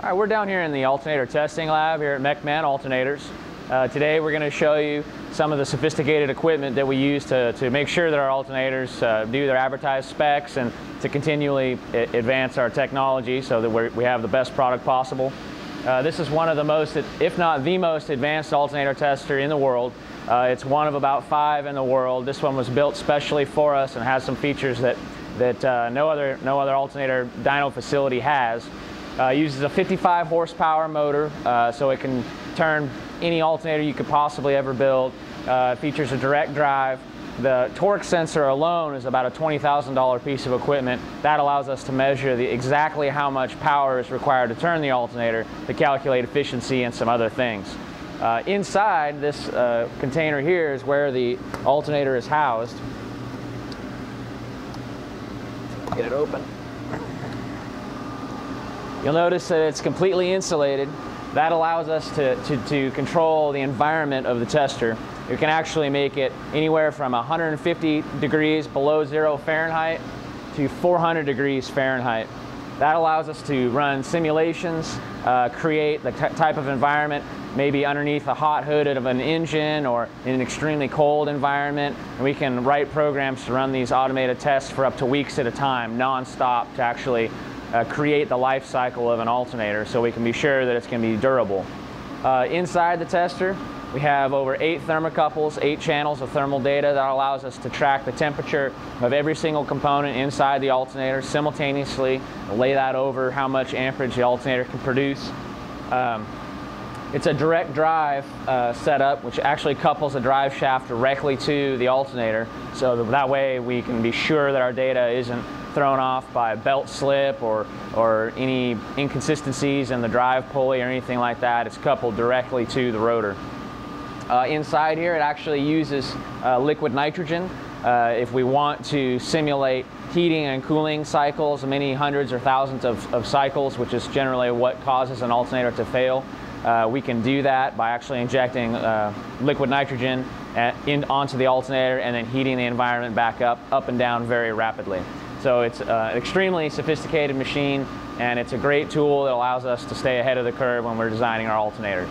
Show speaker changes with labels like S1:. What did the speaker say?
S1: All right, we're down here in the alternator testing lab here at MechMan Alternators. Today we're going to show you some of the sophisticated equipment that we use to make sure that our alternators do their advertised specs and to continually advance our technology so that we have the best product possible. This is one of the most, if not the most advanced alternator tester in the world. It's one of about 5 in the world. This one was built specially for us and has some features that no other alternator dyno facility has. Uses a 55 horsepower motor, so it can turn any alternator you could possibly ever build. Features a direct drive. The torque sensor alone is about a $20,000 piece of equipment. That allows us to measure exactly how much power is required to turn the alternator, to calculate efficiency and some other things. Inside this container here is where the alternator is housed. Get it open. You'll notice that it's completely insulated. That allows us to control the environment of the tester. You can actually make it anywhere from 150 degrees below 0 Fahrenheit to 400 degrees Fahrenheit. That allows us to run simulations, create the type of environment, maybe underneath the hot hood of an engine or in an extremely cold environment. And we can write programs to run these automated tests for up to weeks at a time, non-stop, to actually create the life cycle of an alternator so we can be sure that it's going to be durable. Inside the tester, we have over 8 thermocouples, 8 channels of thermal data that allows us to track the temperature of every single component inside the alternator simultaneously, lay that over how much amperage the alternator can produce. It's a direct drive setup, which actually couples a drive shaft directly to the alternator, so that way we can be sure that our data isn't thrown off by a belt slip or any inconsistencies in the drive pulley or anything like that. It's coupled directly to the rotor. Inside here, it actually uses liquid nitrogen. If we want to simulate heating and cooling cycles, many hundreds or thousands of cycles, which is generally what causes an alternator to fail, we can do that by actually injecting liquid nitrogen onto the alternator and then heating the environment back up and down very rapidly. So it's an extremely sophisticated machine, and it's a great tool that allows us to stay ahead of the curve when we're designing our alternators.